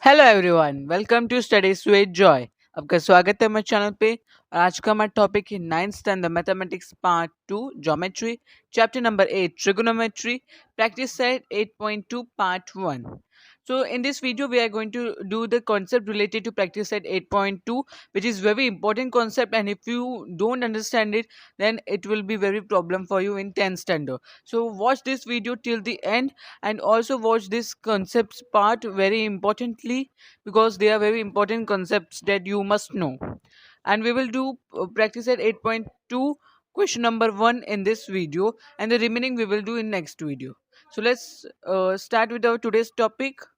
Hello everyone, welcome to studies with Joy. आपका स्वागत है मेरे चैनल पे। और आज का हमारा टॉपिक है ninth standard mathematics part 2 geometry, chapter number 8 trigonometry, practice set 8.2 part 1. So in this video we are going to do the concept related to practice set 8.2, which is very important concept, and if you don't understand it, then it will be very problem for you in 10th standard. So watch this video till the end, and also watch this concepts part very importantly, because they are very important concepts that you must know. And we will do practice at 8.2 question number 1 in this video, and the remaining we will do in next video. So let's start with our today's topic.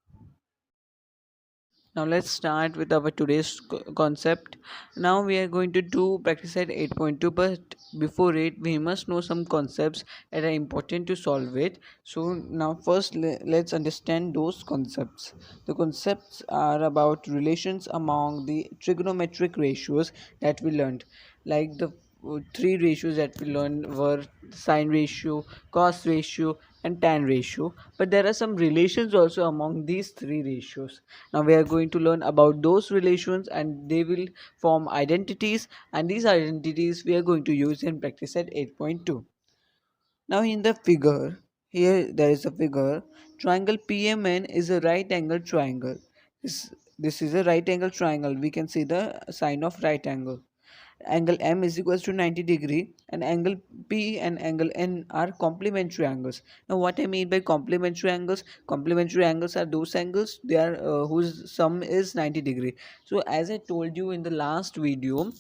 Now let's start with our today's concept. Now we are going to do practice at 8.2, but before it we must know some concepts that are important to solve it. So now first let's understand those concepts. The concepts are about relations among the trigonometric ratios that we learned, like the three ratios that we learned were sine ratio, cos ratio, and tan ratio. But there are some relations also among these three ratios. Now we are going to learn about those relations, and they will form identities, and these identities we are going to use in practice at 8.2. Now in the figure, here there is a figure. Triangle PMN is a right angle triangle. This is a right angle triangle. We can see the sign of right angle. Angle M is equals to 90 degree, and angle P and angle N are complementary angles. Now what I mean by complementary angles are those angles they are whose sum is 90 degree. So as I told you in the last video,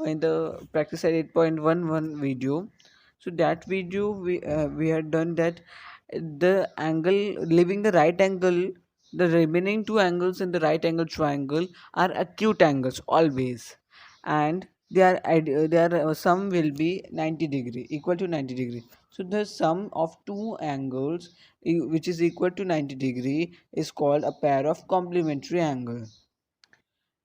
in the practice at 8.11 video, so that video we had done that the angle leaving the right angle, the remaining two angles in the right angle triangle are acute angles always, and their sum will be 90 degree, equal to 90 degree. So the sum of two angles which is equal to 90 degree is called a pair of complementary angle.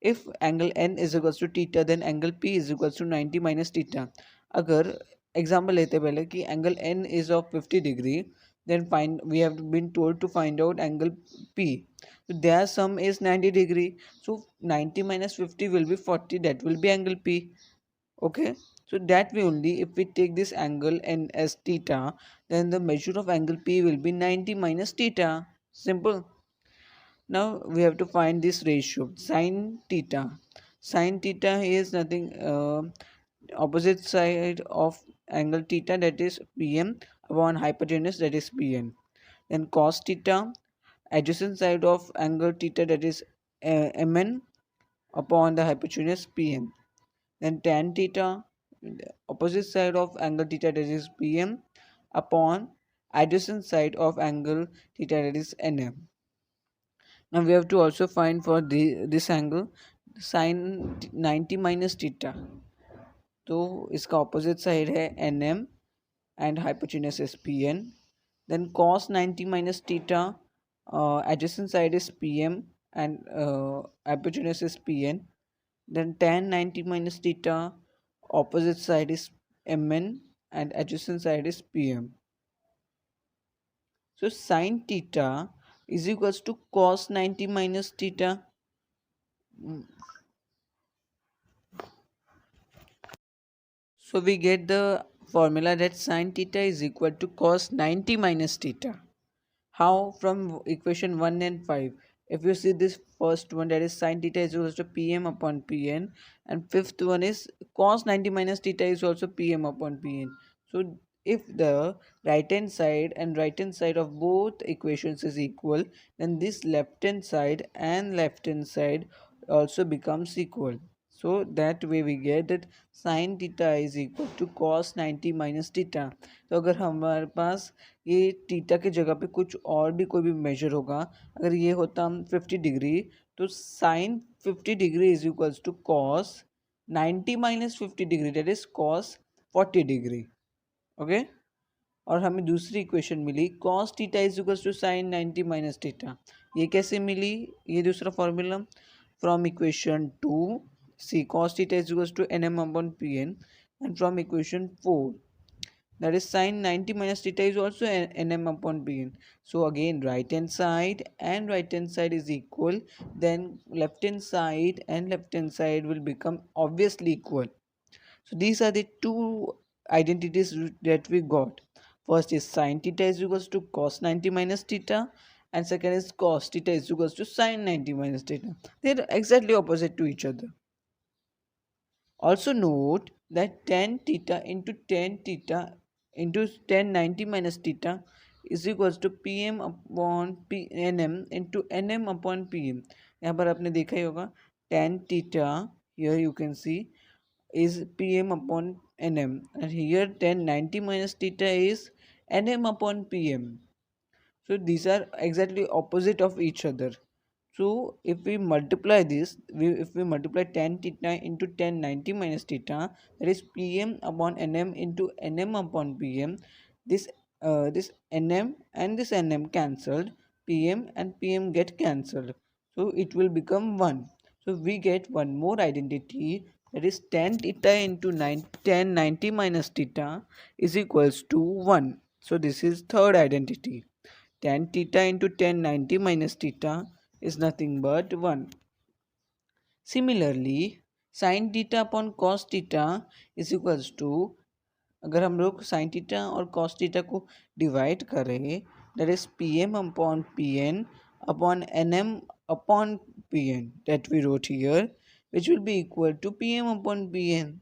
If angle n is equals to theta, then angle p is equals to 90 minus theta. अगर example लेते हैं पहले कि angle n is of 50 degree, then find we have been told to find out angle p. So their sum is 90 degree. So 90 minus 50 will be 40. That will be angle p. Okay. So that way only, if we take this angle n as theta, then the measure of angle p will be 90 minus theta. Simple. Now we have to find this ratio sine theta. Sine theta is nothing, opposite side of angle theta, that is pm, upon hypotenuse, that is pn. Then cos theta, adjacent side of angle theta, that is mn, upon the hypotenuse pn. Then tan theta, opposite side of angle theta, that is pm, upon adjacent side of angle theta, that is nm. Now we have to also find for this angle sin 90 minus theta. तो इसका opposite side है nm and hypotenuse is pn. Then cos 90 minus theta, adjacent side is pm and hypotenuse is pn. Then tan 90 minus theta, opposite side is mn and adjacent side is pm. So sin theta is equals to cos 90 minus theta. So we get the formula that sin theta is equal to cos 90 minus theta. How? From equation 1 and 5. If you see this first one, that is sin theta is equal to pm upon pn, and fifth one is cos 90 minus theta is also pm upon pn. So if the right hand side and right hand side of both equations is equal, then this left hand side and left hand side also becomes equal. So that way we get that sin theta is equal to cos 90 minus theta. तो अगर हमारे पास ये theta की जगह पे कुछ और भी कोई भी मेजर होगा, अगर ये होता 50 डिग्री, तो sine 50 degree is equals to cos 90 minus 50 degree, that is cos 40 degree. Okay. और हमें दूसरी इक्वेशन मिली cos theta is equals to sine 90 minus theta. ये कैसे मिली? ये दूसरा formula from equation 2, see cos theta is equals to nm upon pn, and from equation 4 that is sine 90 minus theta is also nm upon bn. So again right hand side and right hand side is equal, then left hand side and left hand side will become obviously equal. So these are the two identities that we got. First is sine theta is equals to cos 90 minus theta, and second is cos theta is equals to sine 90 minus theta. They are exactly opposite to each other. Also note that tan theta into tan theta into tan 90 minus theta is equals to pm upon nm into nm upon pm. यहाँ पर आपने देखा ही होगा tan theta, here you can see, is pm upon nm, and here tan 90 minus theta is nm upon pm. So these are exactly opposite of each other. So if we multiply this, if we multiply tan theta into tan 90 minus theta, that is pm upon nm into nm upon pm. This this nm and this nm cancelled, pm and pm get cancelled. So it will become 1. So we get one more identity, that is tan theta into tan 90 minus theta is equals to 1. So this is third identity. Tan theta into tan 90 minus theta is nothing but 1. Similarly, sin theta upon cos theta is equals to, अगर हम लोग sin theta और cos theta को divide करें, that is pm upon pn upon nm upon pn that we wrote here, which will be equal to pm upon pn.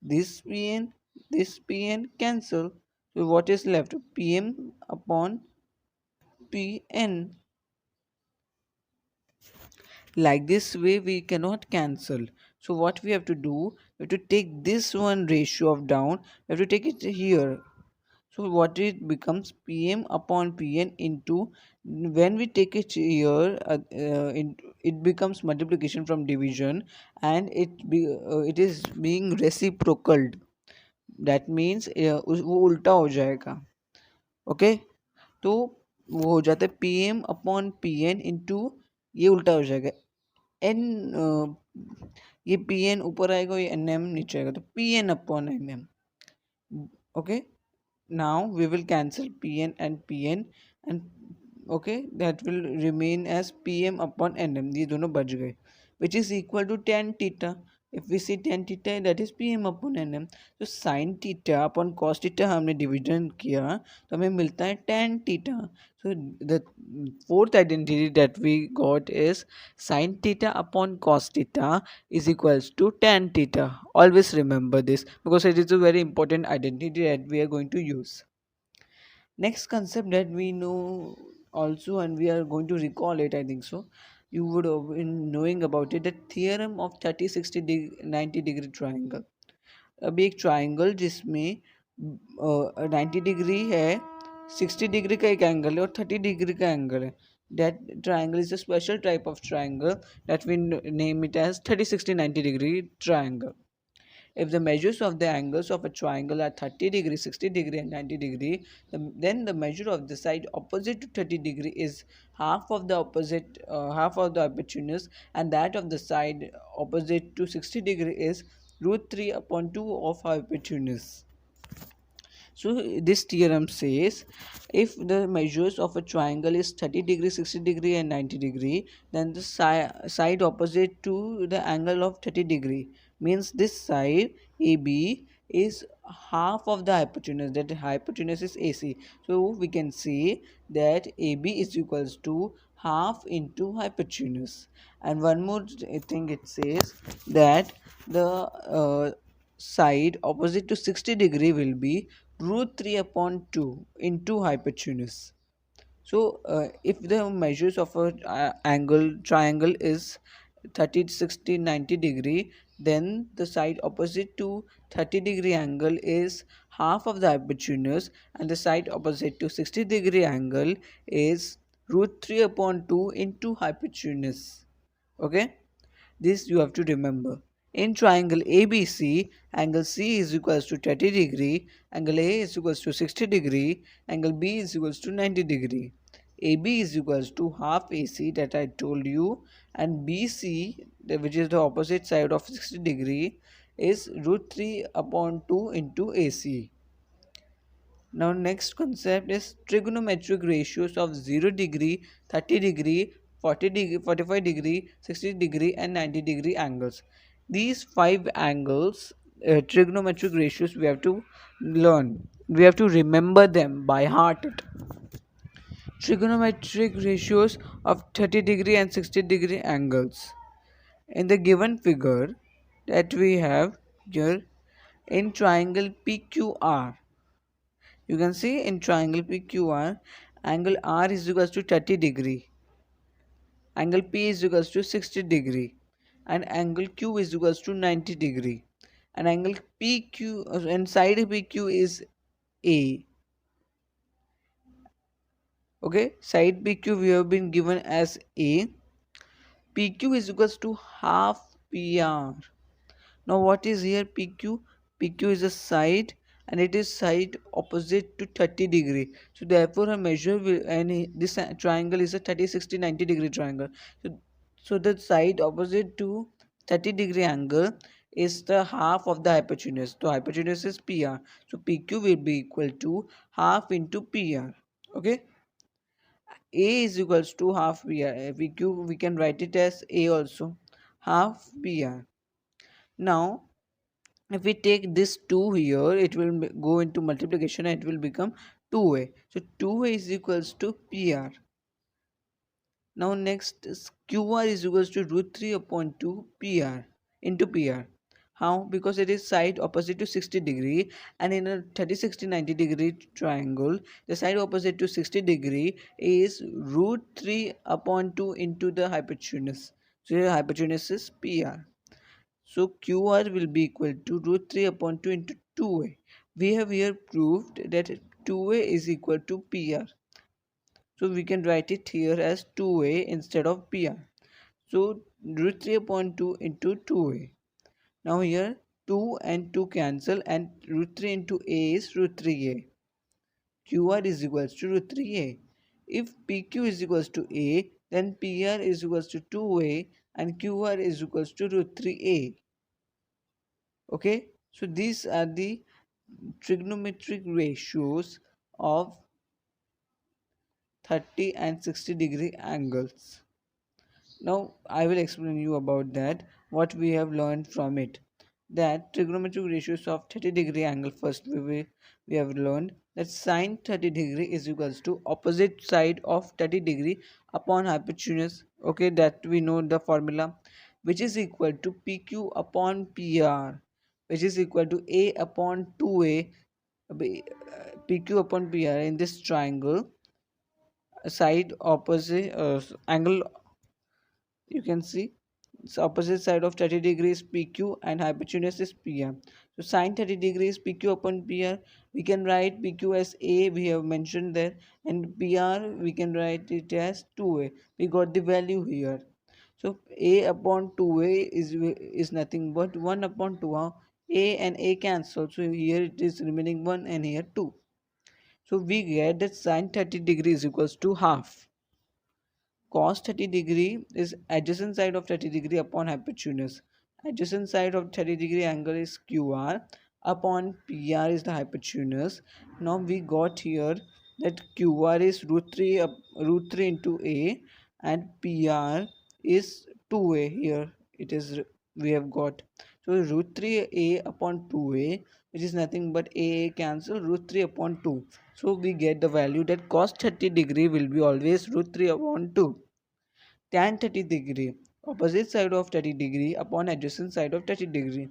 This pn cancel. So what is left? Pm upon pn. Like this way we cannot cancel. So what we have to do, we have to take this one ratio of down, we have to take it here. So what it becomes, pm upon pn into, when we take it here, it becomes multiplication from division, and it is being reciprocal. That means वो उल्टा हो जाएगा. Okay, तो वो हो जाता है P M upon P N into, ये उल्टा हो जाएगा एन, ये पी एन ऊपर आएगा, ये एन एम नीचे आएगा, तो P N upon N M. Okay, now we will cancel pn and pn, and okay, that will remain as pm upon nm. ये दोनों बच गए, which is equal to tan theta. If we see tan theta, that is pm upon nm. तो sin theta upon cos theta हमने division किया तो हमें मिलता है tan theta. So the fourth identity that we got is sin theta upon cos theta is equals to tan theta. Always remember this because it is a very important identity that we are going to use. Next concept that we know also, and we are going to recall it, I think so, you would have been knowing about it, the theorem of 30 60 90 degree triangle. अभी एक triangle जिसमें 90 degree है, 60 degree का एक angle है और 30 degree का angle है. That triangle is a special type of triangle that we name it as 30 60 90 degree triangle. If the measures of the angles of a triangle are 30 degree, 60 degree and 90 degree, then the measure of the side opposite to 30 degree is half of the opposite, half of the hypotenuse, and that of the side opposite to 60 degree is root 3 upon 2 of hypotenuse. So this theorem says if the measures of a triangle is 30 degree, 60 degree and 90 degree, then the side opposite to the angle of 30 degree means this side AB is half of the hypotenuse, that hypotenuse is AC. So we can say that AB is equals to half into hypotenuse. And one more thing, it says that the side opposite to 60 degree will be root 3 upon 2 into hypotenuse. So if the measures of a angle triangle is 30 60 90 degree, then the side opposite to 30 degree angle is half of the hypotenuse, and the side opposite to 60 degree angle is root 3 upon 2 into hypotenuse. Okay, this you have to remember. In triangle ABC, angle C is equals to 30 degree, angle A is equals to 60 degree, angle B is equals to 90 degree. AB is equals to half AC that I told you, and BC, which is the opposite side of 60 degree, is root 3 upon 2 into AC. Now next concept is trigonometric ratios of 0 degree, 30 degree, 40 degree, 45 degree, 60 degree and 90 degree angles. These five angles, trigonometric ratios, we have to learn. We have to remember them by heart. Trigonometric ratios of 30 degree and 60 degree angles. In the given figure that we have here, in triangle PQR, you can see in triangle PQR, angle R is equals to 30 degree, angle P is equals to 60 degree, and angle Q is equals to 90 degree, and angle PQ and side PQ is A. Okay, side PQ we have been given as A. PQ is equals to half PR. Now what is here PQ? PQ is a side and it is side opposite to 30 degree. So therefore a measure will, and this triangle is a 30, 60, 90 degree triangle. So the side opposite to 30 degree angle is the half of the hypotenuse. So hypotenuse is PR. So PQ will be equal to half into PR. Okay. A is equals to half PR. PQ we can write it as A also. Half PR. Now if we take this 2 here, it will go into multiplication and it will become 2a. So 2a is equals to PR. Now next is QR is equals to root 3 upon 2 PR into PR. How? Because it is side opposite to 60 degree, and in a 30, 60, 90 degree triangle, the side opposite to 60 degree is root 3 upon 2 into the hypotenuse. So the hypotenuse is PR. So QR will be equal to root 3 upon 2 into 2a. We have here proved that 2a is equal to PR. So we can write it here as 2a instead of PR. So root 3 upon 2 into 2a. Now here 2 and 2 cancel and root 3 into a is root 3a. QR is equals to root 3a. If PQ is equals to a, then PR is equals to 2a and QR is equals to root 3a. Okay, so these are the trigonometric ratios of 30 and 60 degree angles. Now I will explain you about that, what we have learned from it. That trigonometric ratios of 30 degree angle, first we have learned that sine 30 degree is equals to opposite side of 30 degree upon hypotenuse. Okay, that we know the formula, which is equal to PQ upon PR, which is equal to A upon 2A, PQ upon PR in this triangle. Side opposite angle, you can see it's opposite side of 30 degrees PQ and hypotenuse is PR. So sine 30 degrees PQ upon PR, we can write PQ as A, we have mentioned there, and PR we can write it as 2A. We got the value here. So A upon 2A is nothing but 1 upon 2. A and A cancel. So here it is remaining 1 and here 2. So we get that sine 30 degrees equals to half. Cos 30 degree is adjacent side of 30 degree upon hypotenuse. Adjacent side of 30 degree angle is QR upon PR is the hypotenuse. Now we got here that QR is root 3 into A and PR is 2A. Here it is, we have got. So root 3A upon 2A, which is nothing but A cancel, root 3 upon 2. So we get the value that cos 30 degree will be always root 3 upon 2. Tan 30 degree, opposite side of 30 degree upon adjacent side of 30 degree,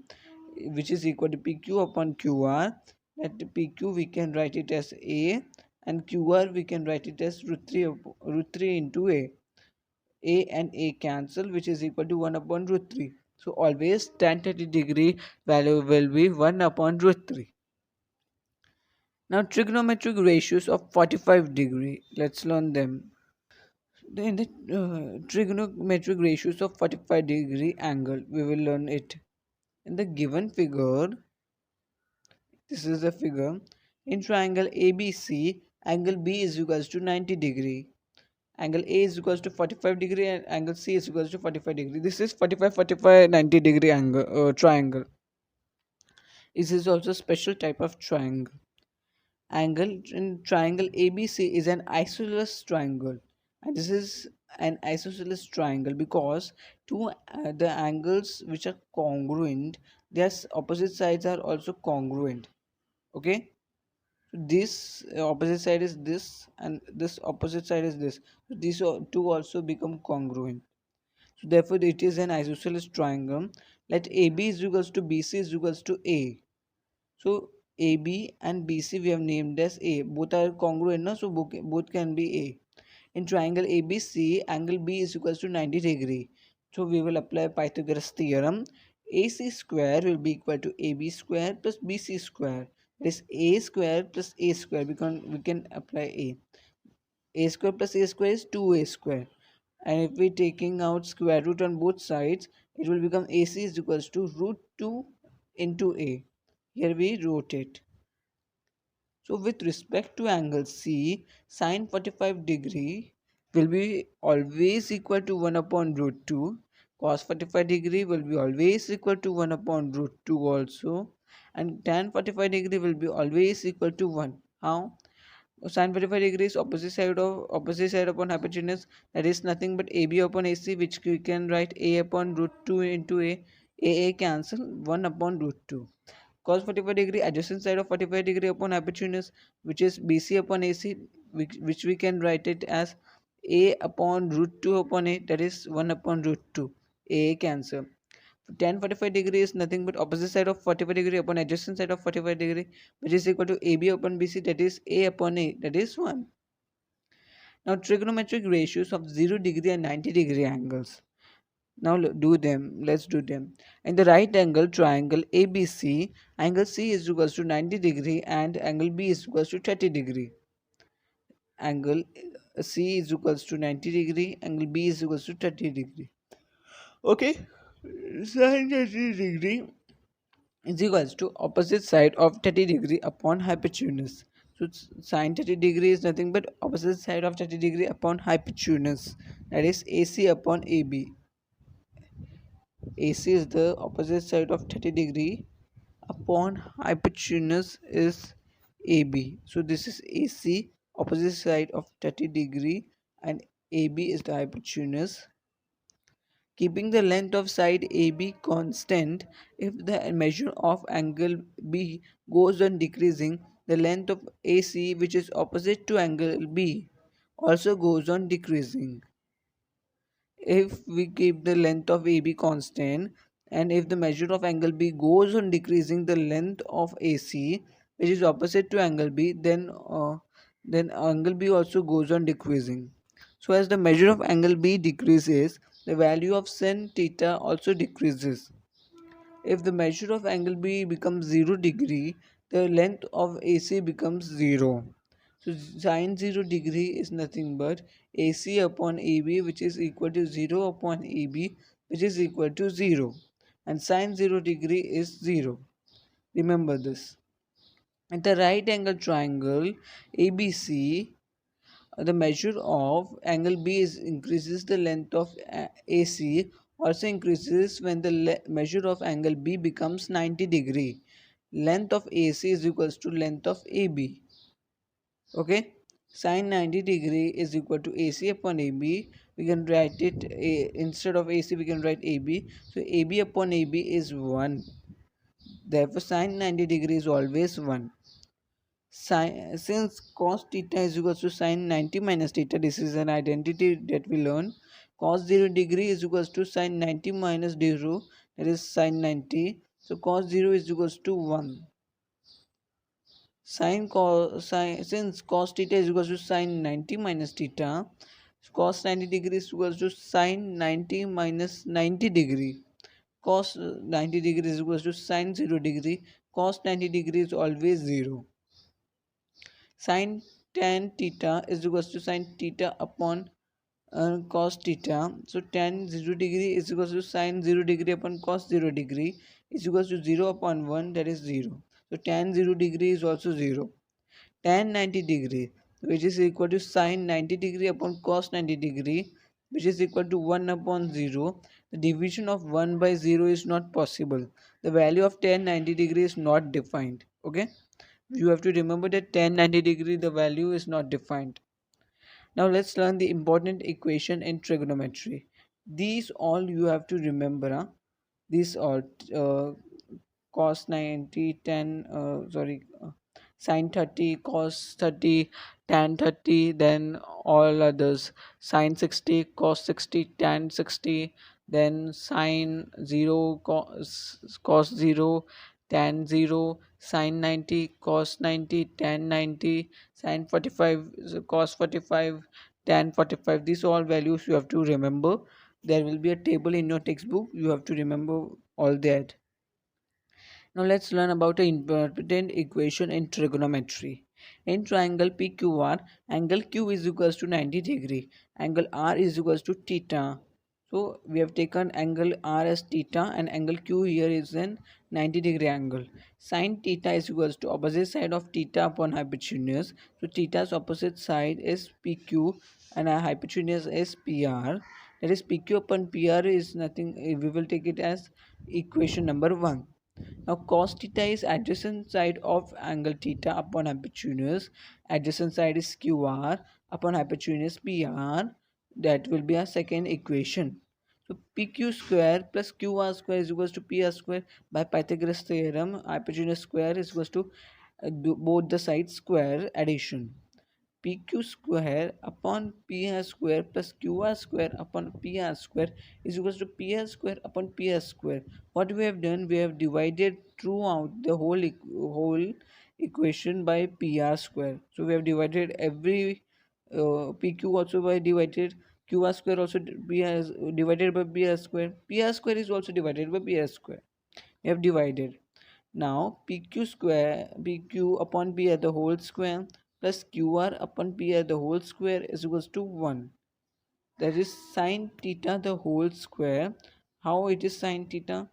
which is equal to PQ upon QR. At PQ we can write it as A and QR we can write it as root 3 into A. A and A cancel, which is equal to 1 upon root 3. So always tan 30 degree value will be 1 upon root 3. Now trigonometric ratios of 45 degree. Let's learn them. In the trigonometric ratios of 45 degree angle, we will learn it. In the given figure, this is the figure. In triangle ABC, angle B is equals to 90 degree. Angle A is equals to 45 degree and angle C is equals to 45 degree. This is 45, 45, 90 degree angle triangle. This is also a special type of triangle. Angle in triangle ABC is an isosceles triangle, and this is an isosceles triangle because the angles which are congruent, their opposite sides are also congruent. Okay, so this opposite side is this, and this opposite side is this. So these two also become congruent. So therefore, it is an isosceles triangle. Let AB is equals to BC is equals to A. So AB and BC we have named as A. Both are congruent, no? So both can be A. In triangle ABC, angle B is equals to 90 degree. So we will apply Pythagoras theorem. AC square will be equal to AB square plus BC square. That is A square plus A square. We can apply A. A square plus A square is 2A square. And if we taking out square root on both sides, it will become AC is equals to root 2 into A. Here we wrote it. So with respect to angle C, sine 45 degree will be always equal to 1 upon root 2. Cos 45 degree will be always equal to 1 upon root 2 also. And tan 45 degree will be always equal to 1. How? Sine 45 degrees opposite side upon hypotenuse, that is nothing but AB upon AC, which we can write A upon root 2 into A cancel 1 upon root 2. Cos 45 degree adjacent side of 45 degree upon hypotenuse, which is BC upon AC, which we can write it as A upon root 2 upon A, that is 1 upon root 2. A cancel. Tan 45 degree is nothing but opposite side of 45 degree upon adjacent side of 45 degree, which is equal to AB upon BC, that is A upon A, that is 1. Now trigonometric ratios of 0 degree and 90 degree angles. Now let's do them. In the right angle triangle ABC, angle C is equals to 90 degree and angle B is equals to 30 degree. Angle C is equals to 90 degree, angle B is equals to 30 degree. Okay, sin 30 degree is equals to opposite side of 30 degree upon hypotenuse. So sine 30 degree is nothing but opposite side of 30 degree upon hypotenuse, that is AC upon AB. AC is the opposite side of 30 degree upon hypotenuse is AB. So this is AC, opposite side of 30 degree, and AB is the hypotenuse. Keeping the length of side AB constant, if the measure of angle B goes on decreasing, the length of AC, which is opposite to angle B, also goes on decreasing. If we keep the length of AB constant, and if the measure of angle B goes on decreasing the length of AC, which is opposite to angle B, then angle B also goes on decreasing. So as the measure of angle B decreases, the value of sin theta also decreases. If the measure of angle B becomes 0 degree, the length of AC becomes 0. So sine 0 degree is nothing but AC upon AB, which is equal to 0 upon AB, which is equal to 0. And sine 0 degree is 0. Remember this. At the right angle triangle ABC, the measure of angle B is increases, the length of AC also increases when the measure of angle B becomes 90 degree. Length of AC is equals to length of AB. Okay, sine 90 degree is equal to AC upon AB. We can write it instead of AC we can write AB. So AB upon AB is 1. Therefore sine 90 degree is always 1. Since cos theta is equal to sine 90 minus theta, this is an identity that we learn. Cos 0 degree is equals to sine 90 minus 0, that is sine 90. So cos 0 is equals to 1. Since cos theta is equals to sine 90 minus theta, cos 90 degree is equals to sine 90 minus 90 degree. Cos 90 degree is equals to sine 0 degree. Cos 90 degree is always 0. Sin tan theta is equals to sin theta upon cos theta. So tan 0 degree is equals to sin 0 degree upon cos 0 degree is equals to 0 upon 1, that is 0. So tan 0 degree is also 0. Tan 90 degree, which is equal to sin 90 degree upon cos 90 degree, which is equal to 1 upon 0. The division of 1 by 0 is not possible. The value of tan 90 degree is not defined. Okay. You have to remember that 10, 90 degree, the value is not defined. Now let's learn the important equation in trigonometry. These all you have to remember. Huh? These all uh, cos 90, 10, sin 30, cos 30, tan 30, then all others, sin 60, cos 60, tan 60, then sin 0, cos 0, tan 0, sin 90, cos 90, tan 90, sin 45, cos 45, tan 45. These all values you have to remember. There will be a table in your textbook. You have to remember all that. Now let's learn about an important equation in trigonometry. In triangle PQR, angle Q is equals to 90 degree, angle R is equals to theta. So we have taken angle R as theta and angle Q here is an 90 degree angle. Sin theta is equals to opposite side of theta upon hypotenuse. So theta's opposite side is PQ and our hypotenuse is PR. That is PQ upon PR is nothing, we will take it as equation number 1. Now cos theta is adjacent side of angle theta upon hypotenuse. Adjacent side is QR upon hypotenuse PR. That will be our second equation. So PQ square plus QR square is equals to PR square. By Pythagoras theorem, hypotenuse square is equals to both the sides square addition. PQ square upon PR square plus QR square upon PR square is equals to PR square upon PR square. What we have done, we have divided throughout the whole equation by PR square. So we have divided every PQ also by divided, QR square also divided by PR square. PR square is also divided by PR square. We have divided. Now PQ square, PQ upon P at the whole square plus QR upon P at the whole square is equals to 1. That is sine theta the whole square. How it is sine theta?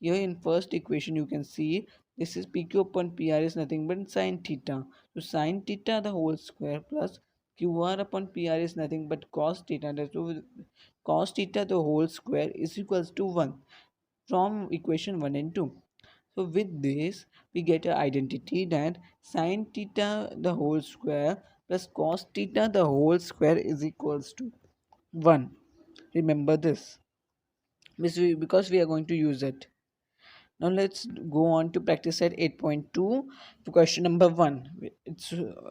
Here in first equation you can see this is PQ upon PR is nothing but sine theta. So sine theta the whole square plus QR upon PR is nothing but cos theta. So cos theta the whole square is equals to 1 from equation 1 and 2. So with this, we get an identity that sine theta the whole square plus cos theta the whole square is equals to 1. Remember this because we are going to use it. Now let's go on to practice set 8.2 for question number 1.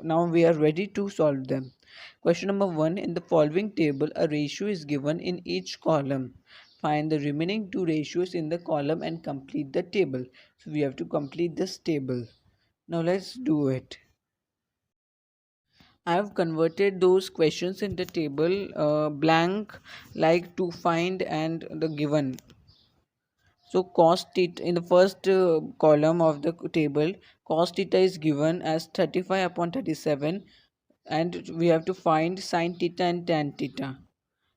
Now we are ready to solve them. Question number 1, in the following table a ratio is given in each column. Find the remaining two ratios in the column and complete the table. So we have to complete this table. Now let's do it. I have converted those questions in the table blank like to find and the given. So cos theta in the first column of the table, cos theta is given as 35 upon 37 and we have to find sin theta and tan theta.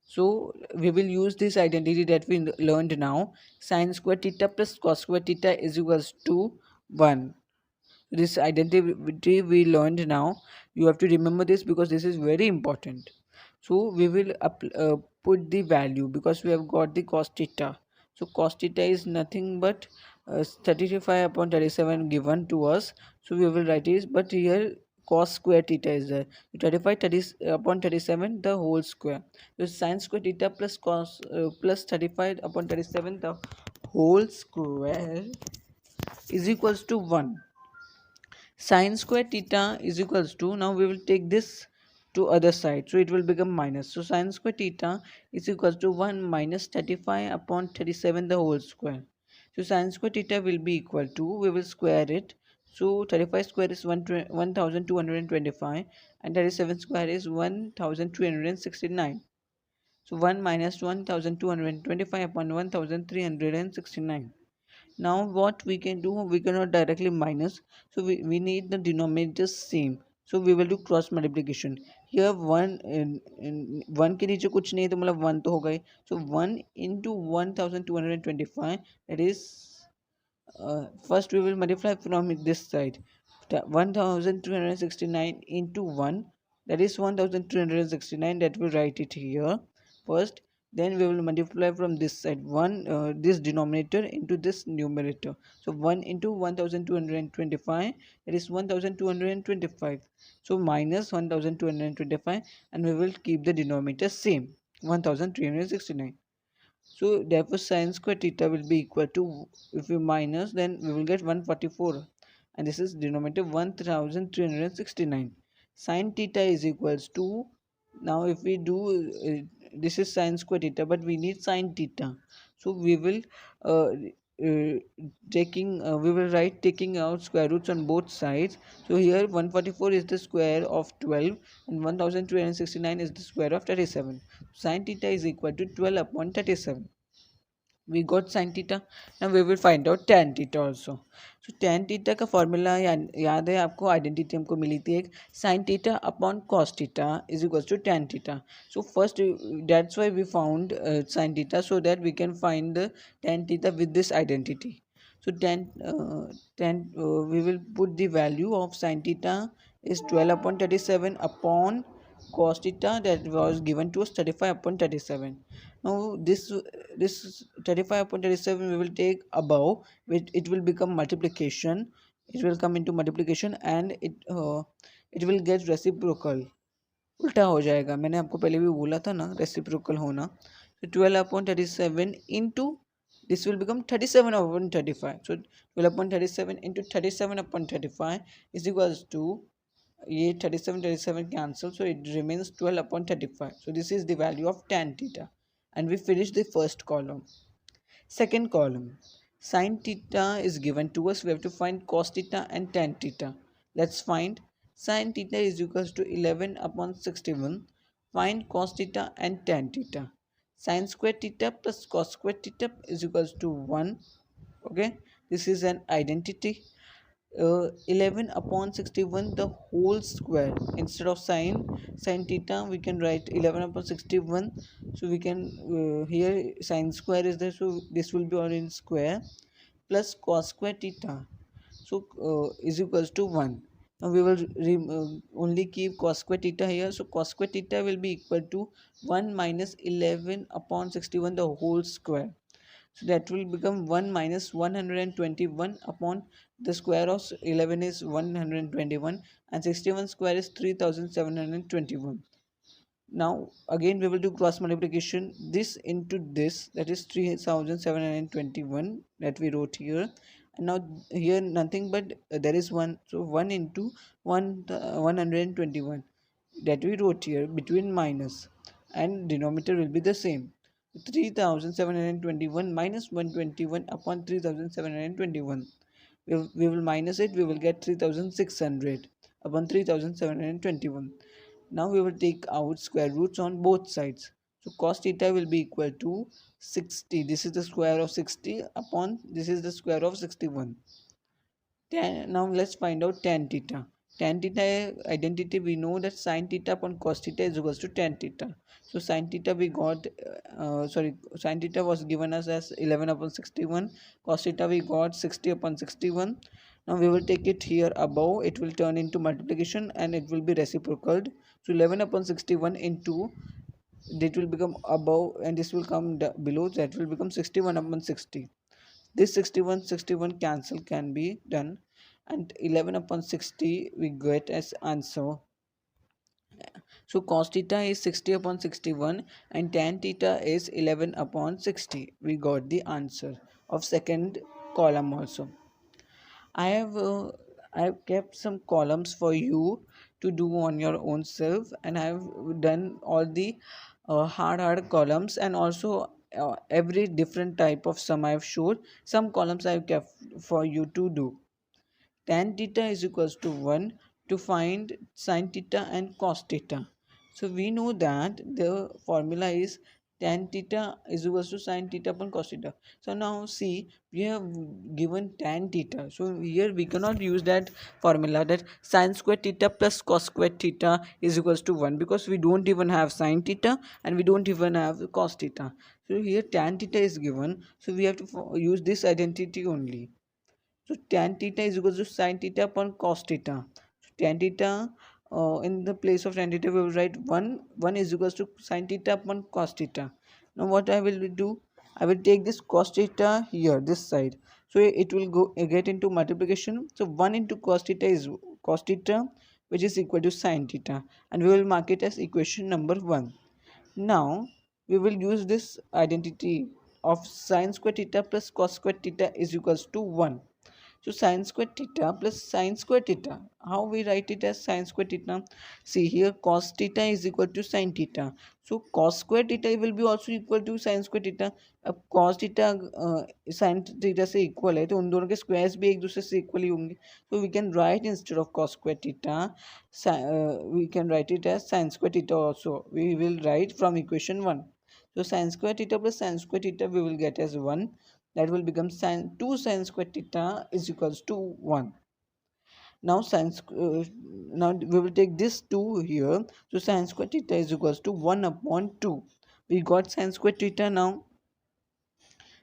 So we will use this identity that we learned now. Sin square theta plus cos square theta is equals to 1. This identity we learned now. You have to remember this because this is very important. So we will put the value because we have got the cos theta. So cos theta is nothing but 35 upon 37 given to us. So we will write this, but here cos square theta is there. So 35 30 upon 37 the whole square. So sin square theta plus cos plus 35 upon 37 the whole square is equals to 1. Sin square theta is equals to, now we will take this to other side, so it will become minus. So sin square theta is equals to 1 minus 35 upon 37 the whole square. So sin square theta will be equal to, we will square it. So 35 square is 1225 and 37 square is 1369. So 1 minus 1225 upon 1369. Now what we can do, we cannot directly minus, so we need the denominator same. So we will do cross multiplication. Here 1 in 1 के नीचे कुछ नहीं है तो मतलब 1 तो होगा ही. So 1 into 1225, that is first we will multiply from this side. 1269 into 1, that is 1369, that will write it here first. then we will multiply from this side, this denominator into this numerator. So 1 into 1225, that is 1225. So minus 1225, and we will keep the denominator same, 1369. So therefore sin square theta will be equal to, if we minus, then we will get 144, and this is denominator 1369. Sin theta is equals to, now if we do, this is sin square theta, but we need sin theta. So we will uh, we will write taking out square roots on both sides. So here 144 is the square of 12, and 1269 is the square of 37. Sin theta is equal to 12 upon 37. We got sin theta. Now we will find out tan theta also. So tan theta का formula याद है आपको, identity हमको मिली थी एक, sin theta upon cos theta is equals to tan theta. So first, that's why we found sin theta, so that we can find the tan theta with this identity. So we will put the value of sin theta is 12 upon 37 upon cos theta, that was given to us 35 upon 37. Now this 35 upon 37 we will take above, which it will become multiplication. It will come into multiplication, and it will get reciprocal. उल्टा हो जाएगा, मैंने आपको पहले भी बोला था ना रेसिप्रोकल होना. So 12 upon 37 into, this will become 37 upon 35. So 12 upon 37 into 37 upon 35 is equals to, ये 37 cancel, so it remains 12 upon 35. So this is the value of tan theta, and we finish the first column. Second column, sin theta is given to us. We have to find cos theta and tan theta. Let's find. Sin theta is equals to 11 upon 61. Find cos theta and tan theta. Sin square theta plus cos square theta is equals to 1. Okay, this is an identity. 11 upon 61 the whole square. Instead of sin theta, we can write 11 upon 61. So we can, here sin square is there, so this will be all in square, plus cos square theta, so is equals to 1. Now we will only keep cos square theta here, so cos square theta will be equal to 1 minus 11 upon 61 the whole square. So that will become 1 minus 121 upon the square of 11 is 121, and 61 square is 3721. Now again we will do cross multiplication, this into this, that is 3721 that we wrote here. And now here nothing but there is 1, so 1 into 121 that we wrote here between minus, and denominator will be the same. 3721 minus 121 upon 3721. We will minus it, we will get 3600 upon 3721. Now we will take out square roots on both sides. So cos theta will be equal to 60. This is the square of 60 upon, this is the square of 61. Now let's find out tan theta. Tan theta identity, we know that sin theta upon cos theta is equals to tan theta. So sin theta we got, sin theta was given us as 11 upon 61. Cos theta we got 60 upon 61. Now we will take it here above. It will turn into multiplication, and it will be reciprocal. So 11 upon 61 into, that will become above, and this will come below, that will become 61 upon 60. This 61 cancel can be done, and 11 upon 60 we get as answer. So cos theta is 60 upon 61, and tan theta is 11 upon 60. We got the answer of second column also. I have kept some columns for you to do on your own self, and I have done all the hard columns, and also every different type of sum I have showed. Some columns I have kept for you to do. Tan theta is equals to 1 to find sin theta and cos theta. So we know that the formula is tan theta is equals to sin theta upon cos theta. So now see, we have given tan theta. So here we cannot use that formula, that sin square theta plus cos square theta is equals to 1, because we don't even have sin theta and we don't even have cos theta. So here tan theta is given, so we have to use this identity only. So tan theta is equal to sin theta upon cos theta. So tan theta, in the place of tan theta we will write 1 is equals to sin theta upon cos theta. Now what I will do, I will take this cos theta here, this side. So it will go get into multiplication. So 1 into cos theta is cos theta, which is equal to sin theta, and we will mark it as equation number 1. Now we will use this identity of sin square theta plus cos square theta is equals to 1. So sin square theta plus sin square theta. How we write it as sin square theta? See here, cos theta is equal to sin theta. So cos square theta will be also equal to sin square theta. अब cos theta sin theta से equal है तो उन दोनों के squares भी एक दूसरे से equal ही होंगे. So we can write instead of cos square theta, we can write it as sin square theta also. We will write from equation 1. So sin square theta plus sin square theta we will get as 1. That will become sin 2 sin square theta is equals to 1. Now now we will take this 2 here. So sin square theta is equals to 1 upon 2. We got sin square theta now.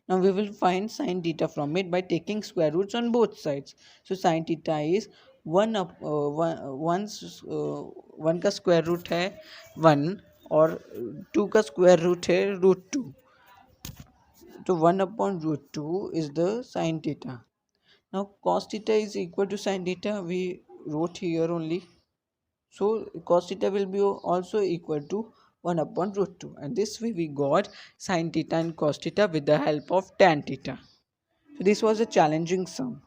Now we will find sin theta from it by taking square roots on both sides. So sin theta is 1 up 1 का square root है 1 और 2 का square root है root 2. So 1 upon root 2 is the sin theta. Now cos theta is equal to sin theta. We wrote here only. So cos theta will be also equal to 1 upon root 2. And this way we got sin theta and cos theta with the help of tan theta. So this was a challenging sum.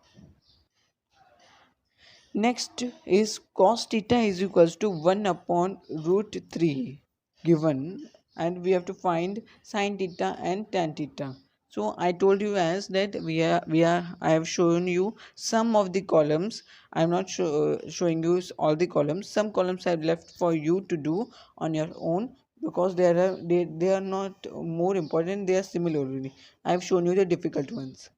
Next is cos theta is equals to 1 upon root 3 given, and we have to find sin theta and tan theta. So I told you as that I have shown you some of the columns. I am not showing you all the columns. Some columns I have left for you to do on your own because they are not more important, they are similar only. I have shown you the difficult ones.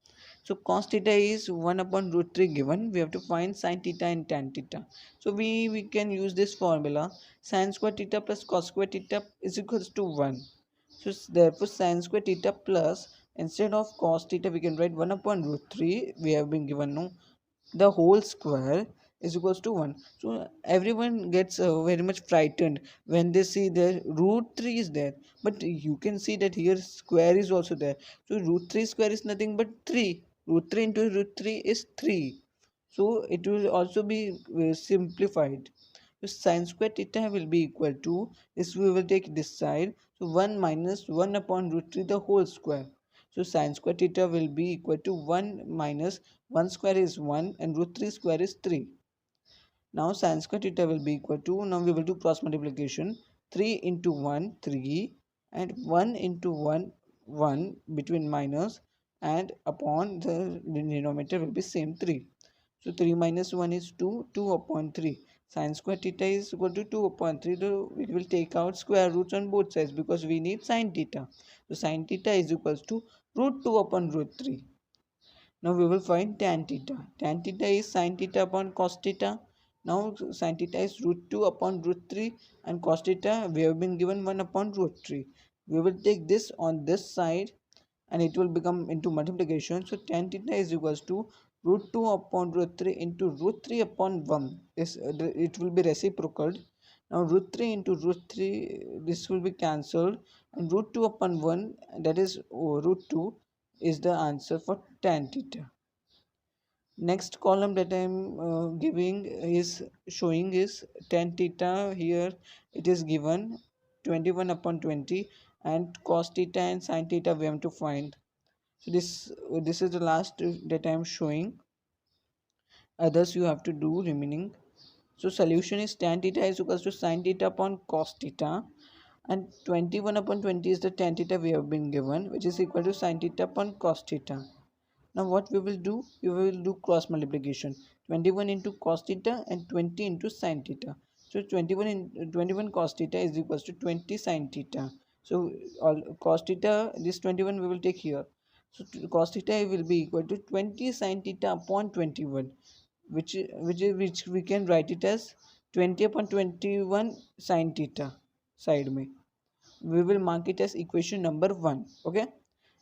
So cos theta is 1 upon root 3 given. We have to find sin theta and tan theta. So we can use this formula. Sin square theta plus cos square theta is equals to 1. So therefore sin square theta plus, instead of cos theta we can write 1 upon root 3. We have been given no, the whole square is equals to 1. So everyone gets very much frightened when they see the root 3 is there, but you can see that here square is also there. So root 3 square is nothing but 3. Root 3 into root 3 is 3. So it will also be simplified. So sin square theta will be equal to this. We will take this side. So 1 minus 1 upon root 3 the whole square. So sin square theta will be equal to 1 minus 1 square is 1 and root 3 square is 3. Now sin square theta will be equal to, now we will do cross multiplication. 3 into 1 3 and 1 into 1 1 between minus, and upon the denominator will be same 3. So 3 minus 1 is 2, 2 upon 3. Sin square theta is equal to 2 upon 3. So we will take out square roots on both sides because we need sin theta. So sin theta is equals to root 2 upon root 3. Now we will find tan theta. Tan theta is sin theta upon cos theta. Now sin theta is root 2 upon root 3 and cos theta we have been given 1 upon root 3. We will take this on this side and it will become into multiplication. So tan theta is equals to root 2 upon root 3 into root 3 upon 1. It will be reciprocal. Now root 3 into root 3, this will be cancelled, and root 2 upon 1, that is root 2, is the answer for tan theta. Next column that I am giving is showing is tan theta. Here it is given 21 upon 20, and cos theta and sin theta we have to find. So this is the last that I am showing. Others you have to do remaining. So solution is tan theta is equals to sin theta upon cos theta, and 21 upon 20 is the tan theta we have been given, which is equal to sin theta upon cos theta. Now what we will do? We will do cross multiplication. 21 into cos theta and 20 into sin theta. So 21 cos theta is equals to 20 sin theta. So all cos theta, this 21 we will take here. So cos theta will be equal to 20 sin theta upon 21, which we can write it as 20 upon 21 sin theta side में. We will mark it as equation number 1. Okay.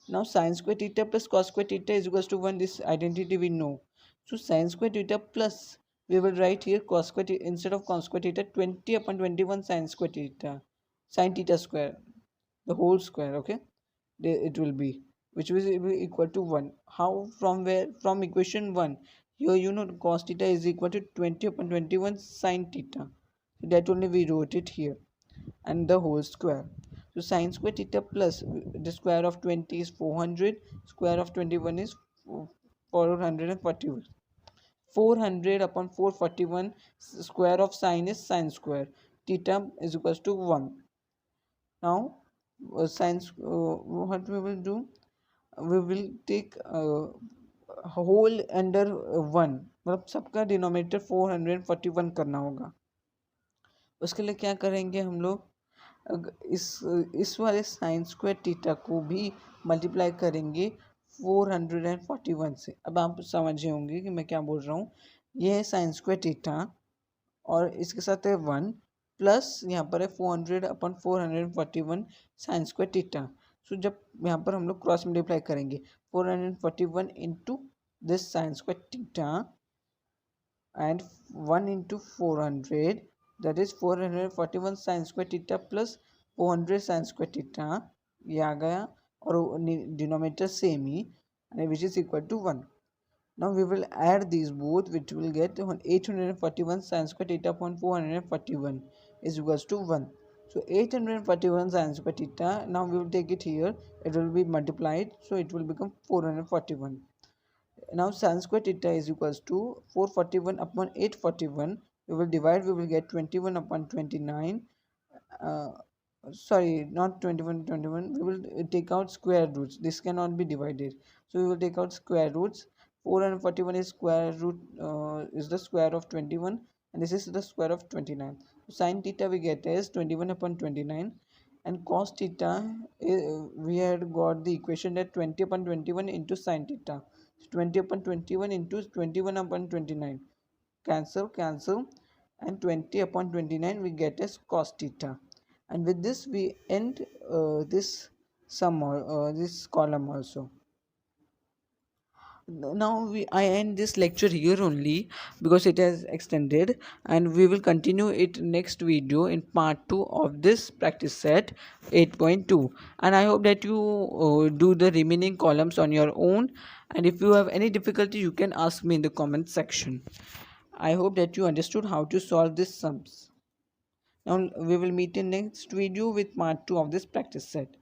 Now sin square theta plus cos square theta is equals to 1. This identity we know. So sin square theta plus, we will write here cos square theta instead of cos square theta, 20 upon 21 sin square theta, sin theta square, the whole square. Okay. it will be, which will be equal to 1. How? From where? From equation 1. Here you know cos theta is equal to 20 upon 21 sin theta. So that only we wrote it here, and the whole square. So sine square theta plus the square of 20 is 400, square of 21 is 441. 400 upon 441, square of sine is sine square. Theta is equals to 1. Now what we will do, we will take whole under 1, मतलब सबका denominator 441 करना होगा. उसके लिए क्या करेंगे हम लोग, इस वाले साइन स्क्वायर थीटा को भी मल्टीप्लाई करेंगे 441 से. अब आप समझे होंगे कि मैं क्या बोल रहा हूँ. ये है साइन स्क्वायर थीटा और इसके साथ है 1 प्लस यहाँ पर है 400 अपॉन 441 साइन स्क्वायर थीटा. सो जब यहाँ पर हम लोग क्रॉस मल्टीप्लाई करेंगे 441 into this sine square theta and 1 into 400, that is 441 sin square theta plus 400 sin square theta. ये आ गया और denominator same he, which is equal to 1. Now we will add these both, which will get 841 sin square theta upon 441 is equals to 1. So 841 sin square theta, now we will take it here, it will be multiplied, so it will become 441. Now sin square theta is equals to 441 upon 841. We will divide, we will get 21 upon 29. Sorry, not 21, 21. We will take out square roots. This cannot be divided. So we will take out square roots. 441 is square root, is the square of 21, and this is the square of 29. So sin theta we get as 21 upon 29, and cos theta, we had got the equation that 20 upon 21 into sin theta. 20 upon 21 into 21 upon 29, cancel, and 20 upon 29 we get as cos theta. And with this we end this sum or this column also. Now I end this lecture here only because it has extended, and we will continue it next video in part 2 of this practice set 8.2. And I hope that you do the remaining columns on your own, and if you have any difficulty you can ask me in the comment section. I hope that you understood how to solve these sums. Now we will meet in next video with part 2 of this practice set.